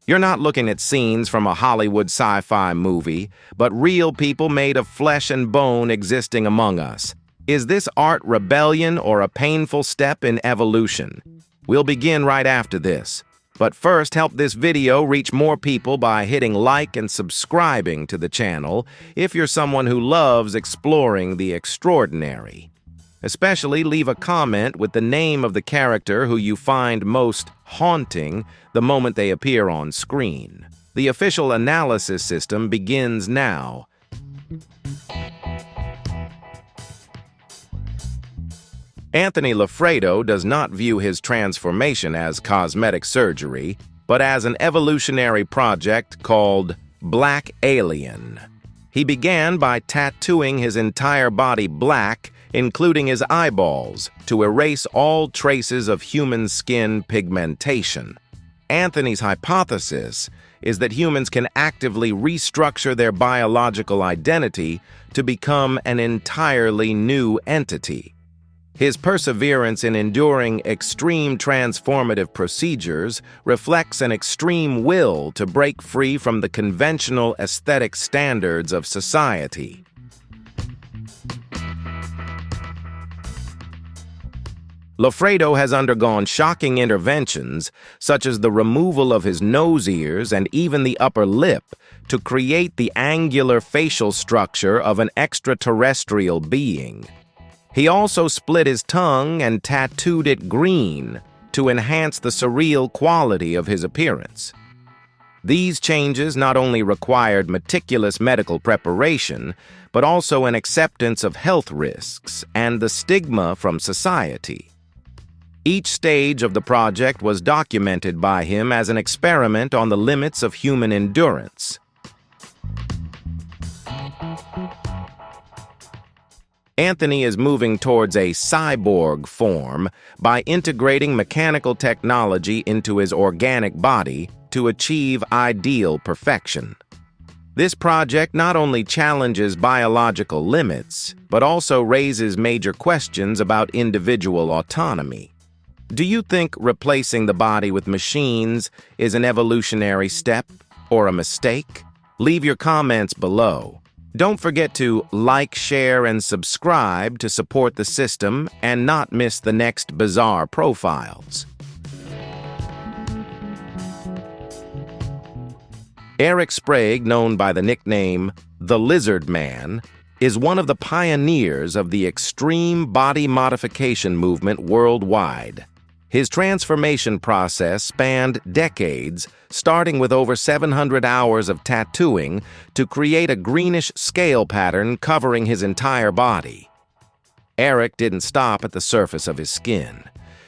You're not looking at scenes from a Hollywood sci-fi movie, but real people made of flesh and bone existing among us. Is this art rebellion or a painful step in evolution? We'll begin right after this. But first, help this video reach more people by hitting like and subscribing to the channel if you're someone who loves exploring the extraordinary. Especially leave a comment with the name of the character who you find most haunting the moment they appear on screen. The official analysis system begins now. Anthony Lafredo does not view his transformation as cosmetic surgery, but as an evolutionary project called Black Alien. He began by tattooing his entire body black, including his eyeballs, to erase all traces of human skin pigmentation. Anthony's hypothesis is that humans can actively restructure their biological identity to become an entirely new entity. His perseverance in enduring extreme transformative procedures reflects an extreme will to break free from the conventional aesthetic standards of society. Lafredo has undergone shocking interventions, such as the removal of his nose ears and even the upper lip, to create the angular facial structure of an extraterrestrial being. He also split his tongue and tattooed it green to enhance the surreal quality of his appearance. These changes not only required meticulous medical preparation, but also an acceptance of health risks and the stigma from society. Each stage of the project was documented by him as an experiment on the limits of human endurance. Anthony is moving towards a cyborg form by integrating mechanical technology into his organic body to achieve ideal perfection. This project not only challenges biological limits, but also raises major questions about individual autonomy. Do you think replacing the body with machines is an evolutionary step or a mistake? Leave your comments below. Don't forget to like, share, and subscribe to support the system and not miss the next bizarre profiles. Eric Sprague, known by the nickname The Lizard Man, is one of the pioneers of the extreme body modification movement worldwide. His transformation process spanned decades, starting with over 700 hours of tattooing to create a greenish scale pattern covering his entire body. Eric didn't stop at the surface of his skin.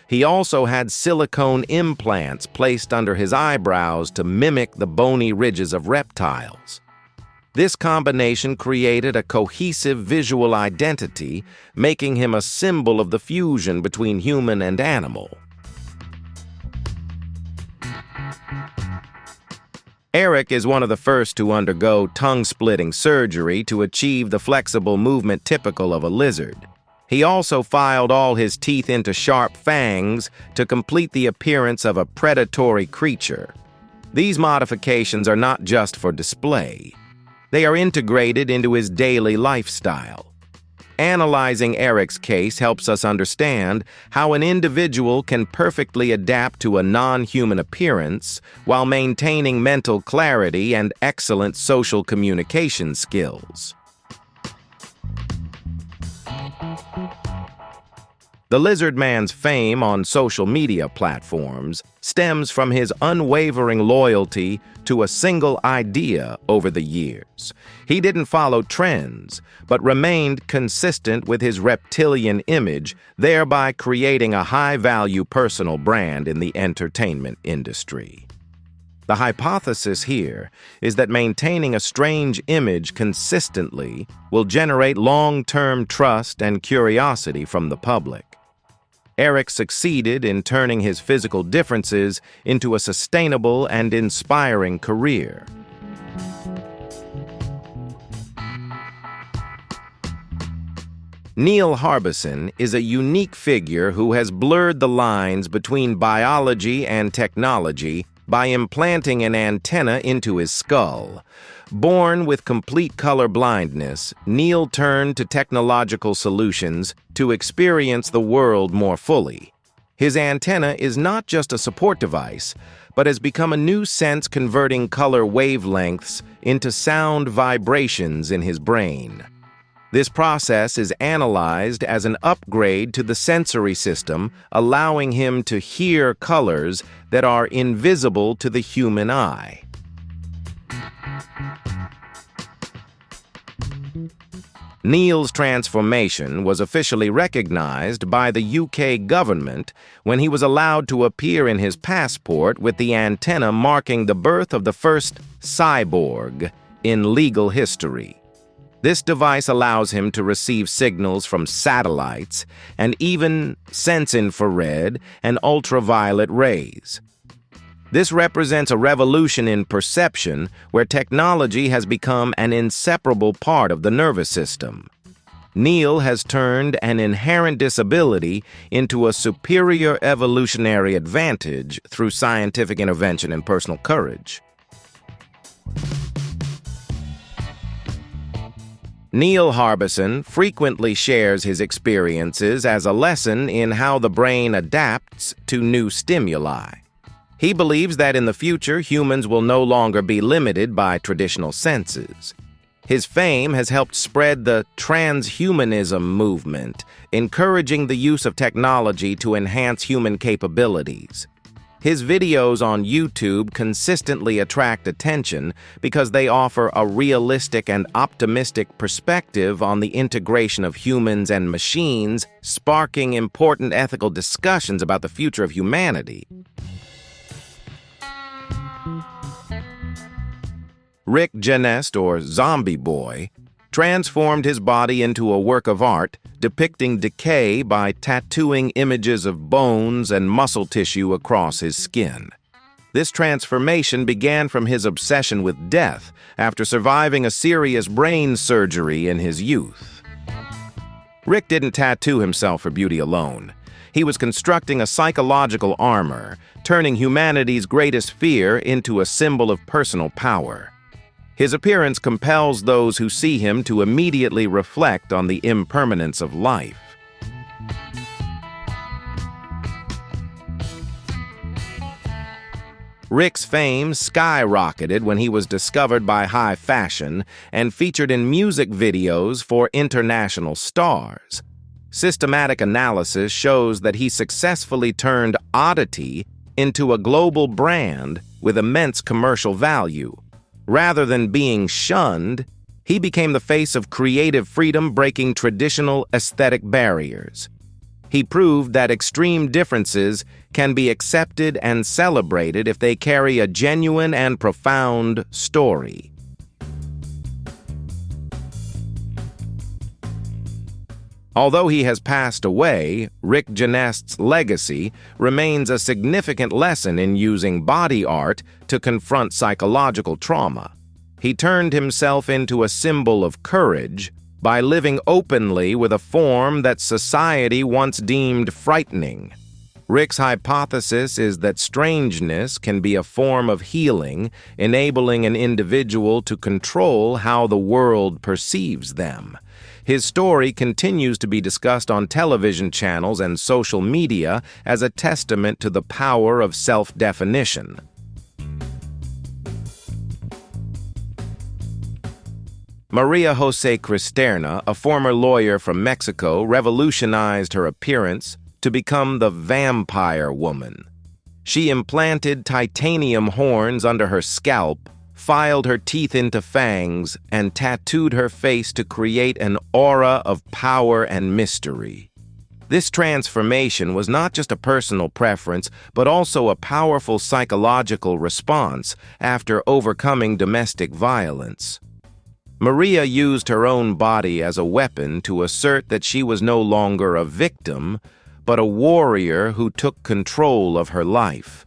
He also had silicone implants placed under his eyebrows to mimic the bony ridges of reptiles. This combination created a cohesive visual identity, making him a symbol of the fusion between human and animal. Eric is one of the first to undergo tongue-splitting surgery to achieve the flexible movement typical of a lizard. He also filed all his teeth into sharp fangs to complete the appearance of a predatory creature. These modifications are not just for display. They are integrated into his daily lifestyle. Analyzing Eric's case helps us understand how an individual can perfectly adapt to a non-human appearance while maintaining mental clarity and excellent social communication skills. The Lizard Man's fame on social media platforms stems from his unwavering loyalty to a single idea over the years. He didn't follow trends, but remained consistent with his reptilian image, thereby creating a high-value personal brand in the entertainment industry. The hypothesis here is that maintaining a strange image consistently will generate long-term trust and curiosity from the public. Eric succeeded in turning his physical differences into a sustainable and inspiring career. Neil Harbison is a unique figure who has blurred the lines between biology and technology by implanting an antenna into his skull. Born with complete color blindness, Neil turned to technological solutions to experience the world more fully. His antenna is not just a support device, but has become a new sense converting color wavelengths into sound vibrations in his brain. This process is analyzed as an upgrade to the sensory system, allowing him to hear colors that are invisible to the human eye. Neil's transformation was officially recognized by the UK government when he was allowed to appear in his passport with the antenna marking the birth of the first cyborg in legal history. This device allows him to receive signals from satellites and even sense infrared and ultraviolet rays. This represents a revolution in perception where technology has become an inseparable part of the nervous system. Neil has turned an inherent disability into a superior evolutionary advantage through scientific intervention and personal courage. Neil Harbison frequently shares his experiences as a lesson in how the brain adapts to new stimuli. He believes that in the future, humans will no longer be limited by traditional senses. His fame has helped spread the transhumanism movement, encouraging the use of technology to enhance human capabilities. His videos on YouTube consistently attract attention because they offer a realistic and optimistic perspective on the integration of humans and machines, sparking important ethical discussions about the future of humanity. Rick Genest, or Zombie Boy, transformed his body into a work of art depicting decay by tattooing images of bones and muscle tissue across his skin. This transformation began from his obsession with death after surviving a serious brain surgery in his youth. Rick didn't tattoo himself for beauty alone. He was constructing a psychological armor, turning humanity's greatest fear into a symbol of personal power. His appearance compels those who see him to immediately reflect on the impermanence of life. Rick's fame skyrocketed when he was discovered by high fashion and featured in music videos for international stars. Systematic analysis shows that he successfully turned oddity into a global brand with immense commercial value. Rather than being shunned, he became the face of creative freedom, breaking traditional aesthetic barriers. He proved that extreme differences can be accepted and celebrated if they carry a genuine and profound story. Although he has passed away, Rick Genest's legacy remains a significant lesson in using body art to confront psychological trauma. He turned himself into a symbol of courage by living openly with a form that society once deemed frightening. Rick's hypothesis is that strangeness can be a form of healing, enabling an individual to control how the world perceives them. His story continues to be discussed on television channels and social media as a testament to the power of self-definition. Maria Jose Cristerna, a former lawyer from Mexico, revolutionized her appearance to become the Vampire Woman. She implanted titanium horns under her scalp, filed her teeth into fangs, and tattooed her face to create an aura of power and mystery. This transformation was not just a personal preference, but also a powerful psychological response after overcoming domestic violence. Maria used her own body as a weapon to assert that she was no longer a victim, but a warrior who took control of her life.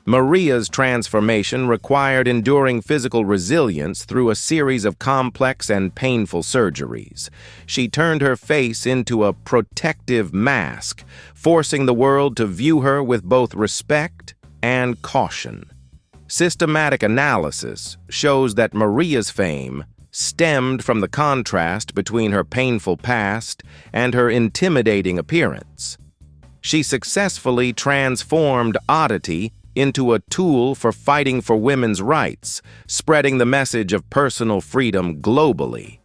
Maria's transformation required enduring physical resilience through a series of complex and painful surgeries. She turned her face into a protective mask, forcing the world to view her with both respect and caution. Systematic analysis shows that Maria's fame stemmed from the contrast between her painful past and her intimidating appearance. She successfully transformed oddity into a tool for fighting for women's rights, spreading the message of personal freedom globally.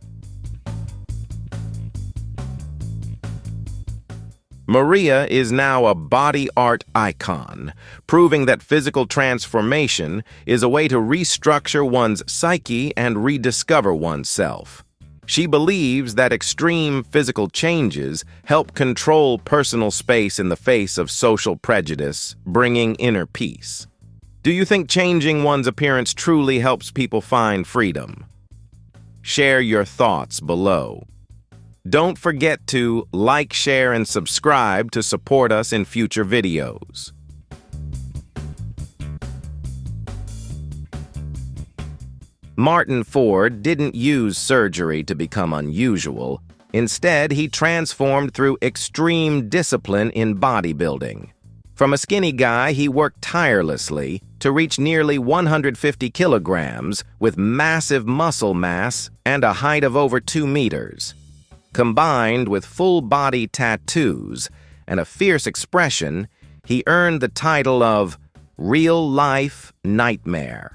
Maria is now a body art icon, proving that physical transformation is a way to restructure one's psyche and rediscover oneself. She believes that extreme physical changes help control personal space in the face of social prejudice, bringing inner peace. Do you think changing one's appearance truly helps people find freedom? Share your thoughts below. Don't forget to like, share, and subscribe to support us in future videos. Martin Ford didn't use surgery to become unusual. Instead, he transformed through extreme discipline in bodybuilding. From a skinny guy, he worked tirelessly to reach nearly 150 kilograms with massive muscle mass and a height of over 2 meters. Combined with full-body tattoos and a fierce expression, he earned the title of Real-Life Nightmare.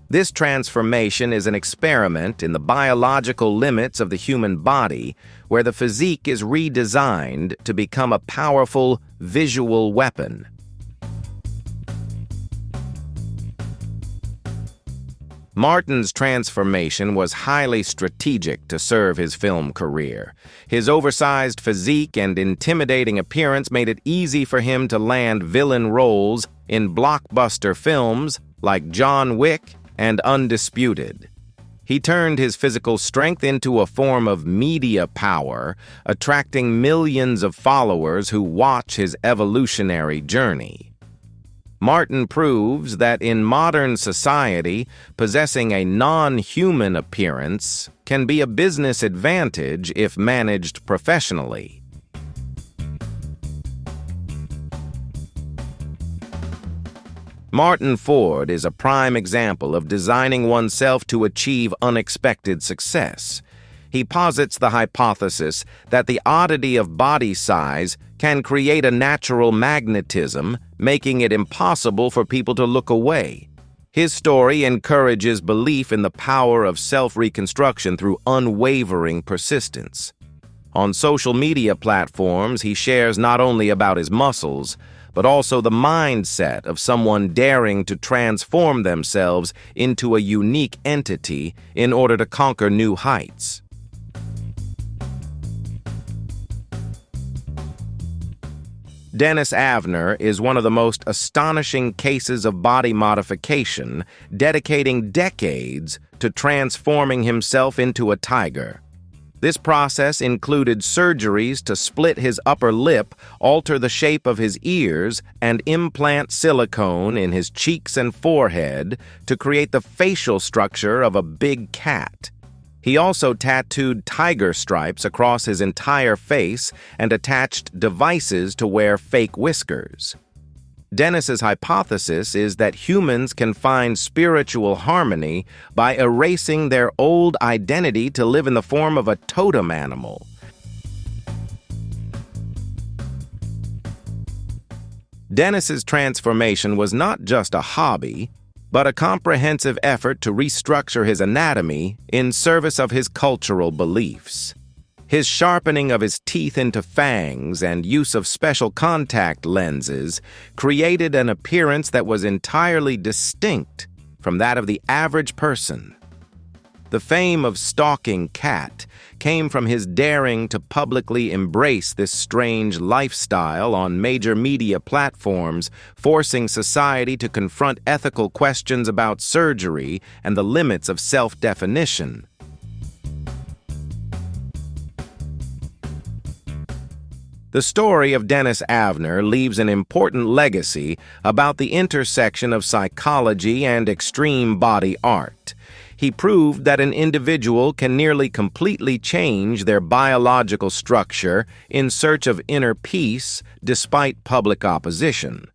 This transformation is an experiment in the biological limits of the human body, where the physique is redesigned to become a powerful visual weapon. Martin's transformation was highly strategic to serve his film career. His oversized physique and intimidating appearance made it easy for him to land villain roles in blockbuster films like John Wick and Undisputed. He turned his physical strength into a form of media power, attracting millions of followers who watch his evolutionary journey. Martin proves that in modern society, possessing a non-human appearance can be a business advantage if managed professionally. Martin Ford is a prime example of designing oneself to achieve unexpected success. He posits the hypothesis that the oddity of body size can create a natural magnetism, making it impossible for people to look away. His story encourages belief in the power of self-reconstruction through unwavering persistence. On social media platforms, he shares not only about his muscles, but also the mindset of someone daring to transform themselves into a unique entity in order to conquer new heights. Dennis Avner is one of the most astonishing cases of body modification, dedicating decades to transforming himself into a tiger. This process included surgeries to split his upper lip, alter the shape of his ears, and implant silicone in his cheeks and forehead to create the facial structure of a big cat. He also tattooed tiger stripes across his entire face and attached devices to wear fake whiskers. Dennis's hypothesis is that humans can find spiritual harmony by erasing their old identity to live in the form of a totem animal. Dennis's transformation was not just a hobby, but a comprehensive effort to restructure his anatomy in service of his cultural beliefs. His sharpening of his teeth into fangs and use of special contact lenses created an appearance that was entirely distinct from that of the average person. The fame of stalking cat came from his daring to publicly embrace this strange lifestyle on major media platforms, forcing society to confront ethical questions about surgery and the limits of self-definition. The story of Dennis Avner leaves an important legacy about the intersection of psychology and extreme body art. He proved that an individual can nearly completely change their biological structure in search of inner peace despite public opposition.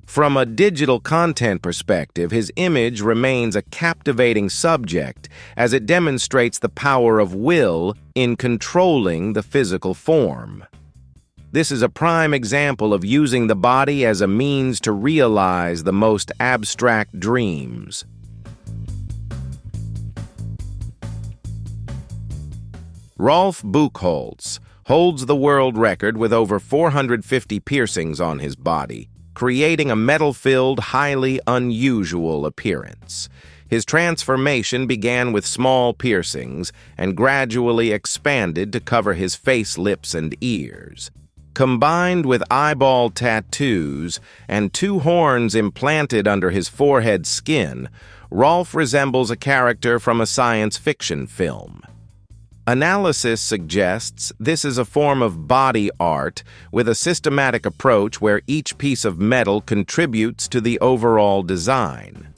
From a digital content perspective, his image remains a captivating subject as it demonstrates the power of will in controlling the physical form. This is a prime example of using the body as a means to realize the most abstract dreams. Rolf Buchholz holds the world record with over 450 piercings on his body, creating a metal-filled, highly unusual appearance. His transformation began with small piercings and gradually expanded to cover his face, lips, and ears. Combined with eyeball tattoos and 2 horns implanted under his forehead skin, Rolf resembles a character from a science fiction film. Analysis suggests this is a form of body art with a systematic approach where each piece of metal contributes to the overall design.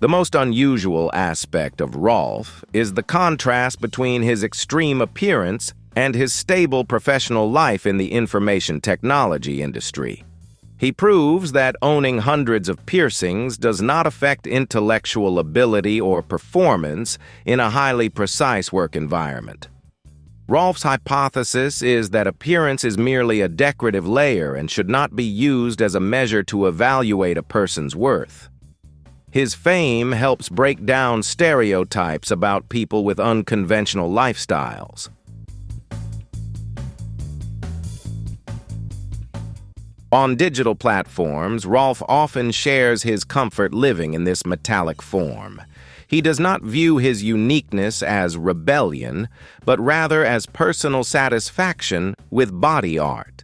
The most unusual aspect of Rolf is the contrast between his extreme appearance and his stable professional life in the information technology industry. He proves that owning hundreds of piercings does not affect intellectual ability or performance in a highly precise work environment. Rolf's hypothesis is that appearance is merely a decorative layer and should not be used as a measure to evaluate a person's worth. His fame helps break down stereotypes about people with unconventional lifestyles. On digital platforms, Rolf often shares his comfort living in this metallic form. He does not view his uniqueness as rebellion, but rather as personal satisfaction with body art.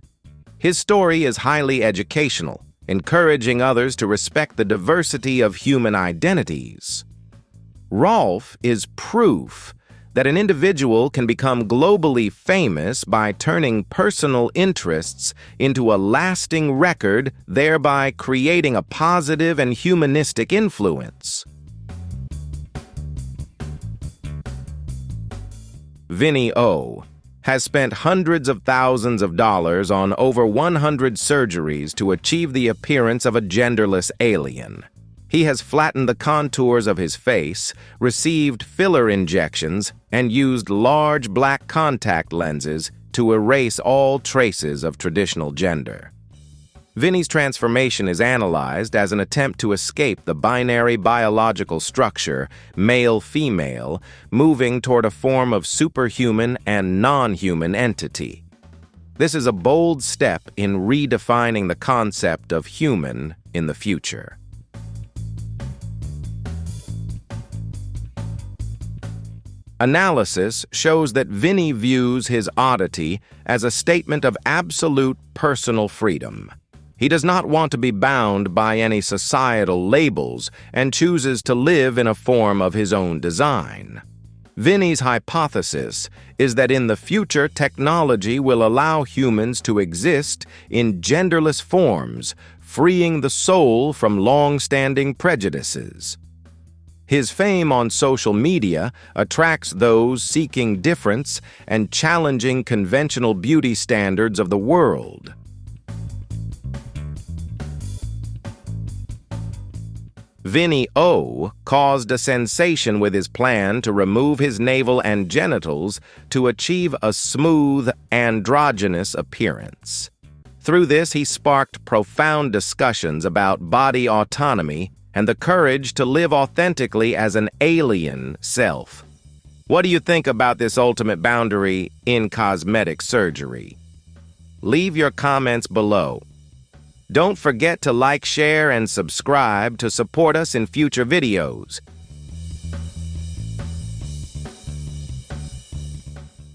His story is highly educational, encouraging others to respect the diversity of human identities. Rolf is proof that an individual can become globally famous by turning personal interests into a lasting record, thereby creating a positive and humanistic influence. Vinny O has spent hundreds of thousands of dollars on over 100 surgeries to achieve the appearance of a genderless alien. He has flattened the contours of his face, received filler injections, and used large black contact lenses to erase all traces of traditional gender. Vinny's transformation is analyzed as an attempt to escape the binary biological structure, male-female, moving toward a form of superhuman and non-human entity. This is a bold step in redefining the concept of human in the future. Analysis shows that Vinny views his oddity as a statement of absolute personal freedom. He does not want to be bound by any societal labels and chooses to live in a form of his own design. Vinny's hypothesis is that in the future, technology will allow humans to exist in genderless forms, freeing the soul from long-standing prejudices. His fame on social media attracts those seeking difference and challenging conventional beauty standards of the world. Vinny O caused a sensation with his plan to remove his navel and genitals to achieve a smooth, androgynous appearance. Through this, he sparked profound discussions about body autonomy and the courage to live authentically as an alien self. What do you think about this ultimate boundary in cosmetic surgery? Leave your comments below. Don't forget to like, share, and subscribe to support us in future videos.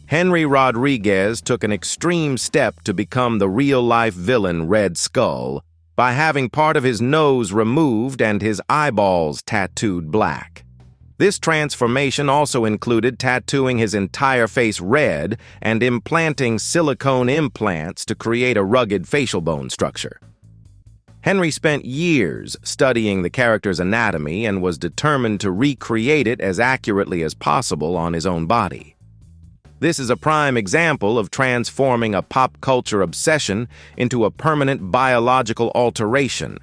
Henry Rodriguez took an extreme step to become the real-life villain Red Skull by having part of his nose removed and his eyeballs tattooed black. This transformation also included tattooing his entire face red and implanting silicone implants to create a rugged facial bone structure. Henry spent years studying the character's anatomy and was determined to recreate it as accurately as possible on his own body. This is a prime example of transforming a pop culture obsession into a permanent biological alteration.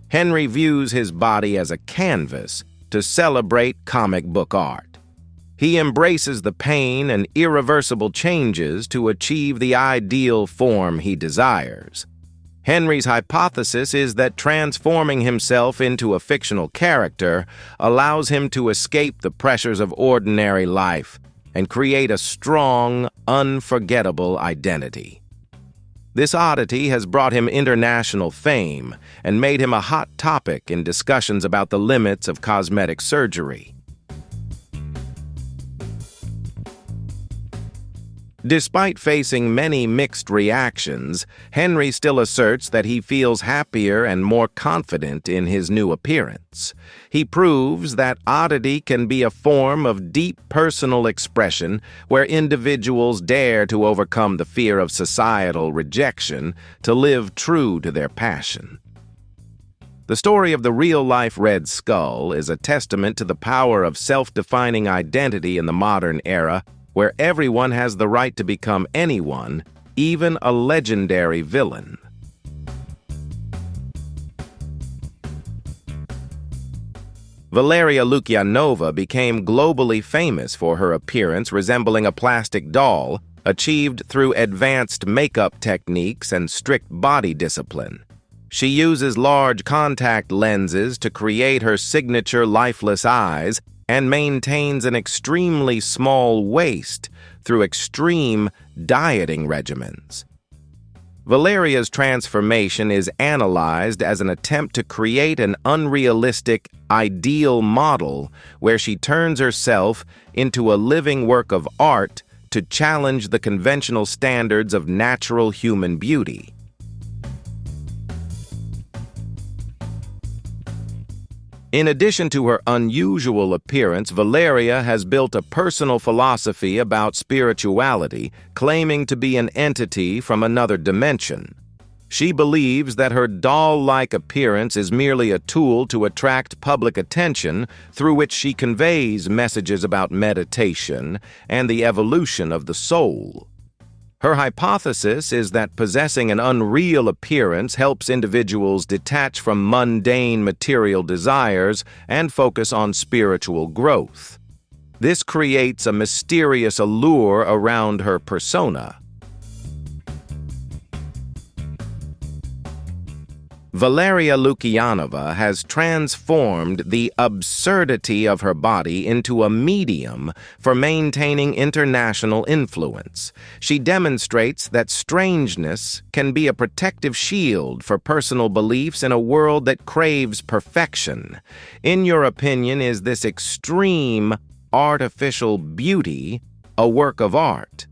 Henry views his body as a canvas to celebrate comic book art. He embraces the pain and irreversible changes to achieve the ideal form he desires. Henry's hypothesis is that transforming himself into a fictional character allows him to escape the pressures of ordinary life and create a strong, unforgettable identity. This oddity has brought him international fame and made him a hot topic in discussions about the limits of cosmetic surgery. Despite facing many mixed reactions, Henry still asserts that he feels happier and more confident in his new appearance. He proves that oddity can be a form of deep personal expression where individuals dare to overcome the fear of societal rejection to live true to their passion. The story of the real-life Red Skull is a testament to the power of self-defining identity in the modern era, where everyone has the right to become anyone, even a legendary villain. Valeria Lukianova became globally famous for her appearance resembling a plastic doll, achieved through advanced makeup techniques and strict body discipline. She uses large contact lenses to create her signature lifeless eyes and maintains an extremely small waist through extreme dieting regimens. Valeria's transformation is analyzed as an attempt to create an unrealistic, ideal model where she turns herself into a living work of art to challenge the conventional standards of natural human beauty. In addition to her unusual appearance, Valeria has built a personal philosophy about spirituality, claiming to be an entity from another dimension. She believes that her doll-like appearance is merely a tool to attract public attention through which she conveys messages about meditation and the evolution of the soul. Her hypothesis is that possessing an unreal appearance helps individuals detach from mundane material desires and focus on spiritual growth. This creates a mysterious allure around her persona. Valeria Lukianova has transformed the absurdity of her body into a medium for maintaining international influence. She demonstrates that strangeness can be a protective shield for personal beliefs in a world that craves perfection. In your opinion, is this extreme, artificial beauty a work of art,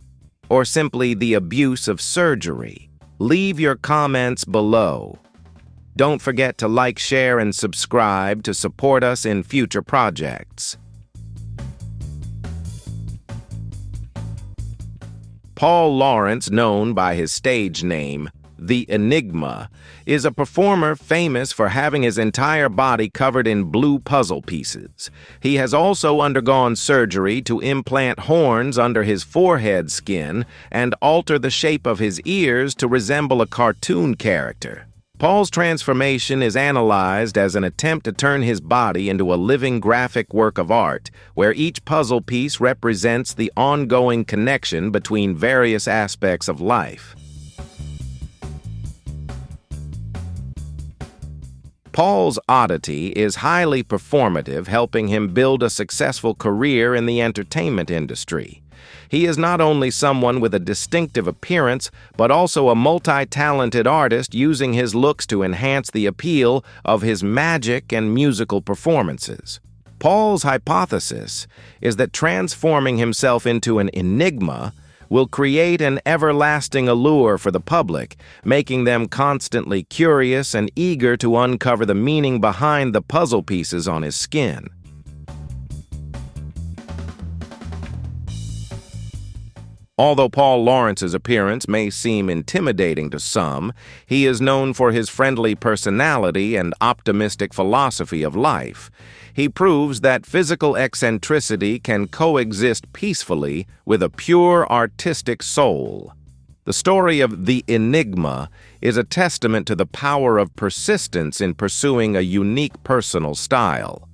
or simply the abuse of surgery? Leave your comments below. Don't forget to like, share, and subscribe to support us in future projects. Paul Lawrence, known by his stage name, The Enigma, is a performer famous for having his entire body covered in blue puzzle pieces. He has also undergone surgery to implant horns under his forehead skin and alter the shape of his ears to resemble a cartoon character. Paul's transformation is analyzed as an attempt to turn his body into a living graphic work of art, where each puzzle piece represents the ongoing connection between various aspects of life. Paul's oddity is highly performative, helping him build a successful career in the entertainment industry. He is not only someone with a distinctive appearance, but also a multi-talented artist using his looks to enhance the appeal of his magic and musical performances. Paul's hypothesis is that transforming himself into an enigma will create an everlasting allure for the public, making them constantly curious and eager to uncover the meaning behind the puzzle pieces on his skin. Although Paul Lawrence's appearance may seem intimidating to some, he is known for his friendly personality and optimistic philosophy of life. He proves that physical eccentricity can coexist peacefully with a pure artistic soul. The story of The Enigma is a testament to the power of persistence in pursuing a unique personal style.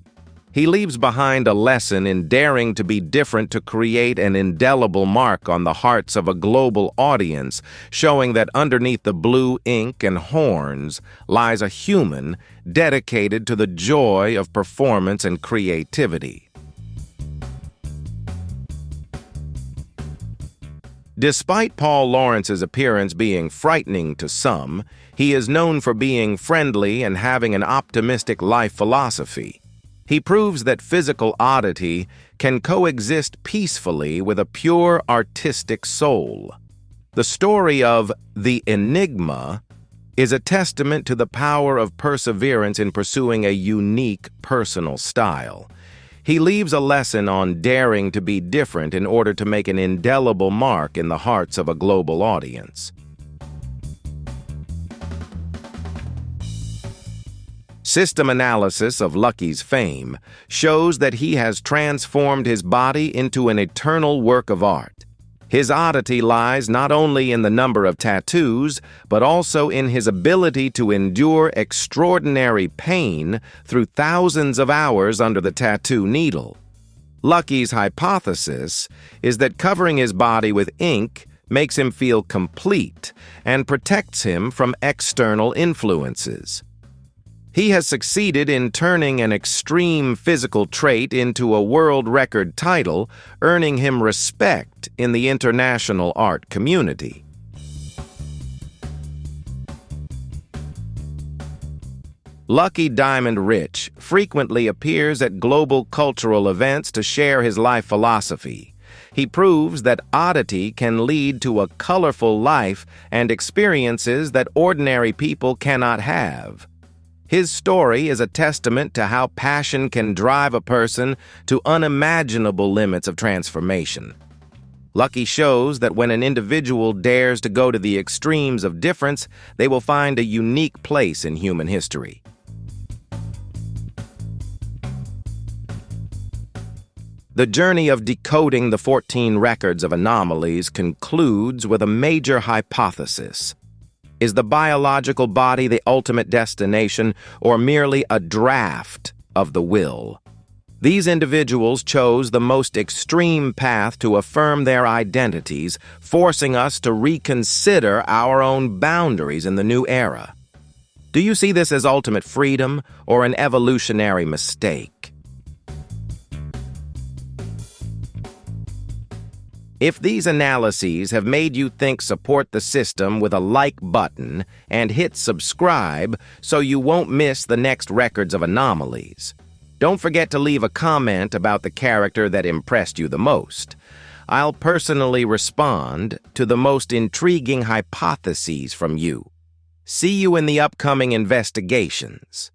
He leaves behind a lesson in daring to be different to create an indelible mark on the hearts of a global audience, showing that underneath the blue ink and horns lies a human dedicated to the joy of performance and creativity. Despite Paul Lawrence's appearance being frightening to some, he is known for being friendly and having an optimistic life philosophy. He proves that physical oddity can coexist peacefully with a pure artistic soul. The story of The Enigma is a testament to the power of perseverance in pursuing a unique personal style. He leaves a lesson on daring to be different in order to make an indelible mark in the hearts of a global audience. System analysis of Lucky's fame shows that he has transformed his body into an eternal work of art. His oddity lies not only in the number of tattoos, but also in his ability to endure extraordinary pain through thousands of hours under the tattoo needle. Lucky's hypothesis is that covering his body with ink makes him feel complete and protects him from external influences. He has succeeded in turning an extreme physical trait into a world record title, earning him respect in the international art community. Lucky Diamond Rich frequently appears at global cultural events to share his life philosophy. He proves that oddity can lead to a colorful life and experiences that ordinary people cannot have. His story is a testament to how passion can drive a person to unimaginable limits of transformation. Lucky shows that when an individual dares to go to the extremes of difference, they will find a unique place in human history. The journey of decoding the 14 records of anomalies concludes with a major hypothesis. Is the biological body the ultimate destination, or merely a draft of the will? These individuals chose the most extreme path to affirm their identities, forcing us to reconsider our own boundaries in the new era. Do you see this as ultimate freedom or an evolutionary mistake? If these analyses have made you think, support the system with a like button and hit subscribe so you won't miss the next records of anomalies. Don't forget to leave a comment about the character that impressed you the most. I'll personally respond to the most intriguing hypotheses from you. See you in the upcoming investigations.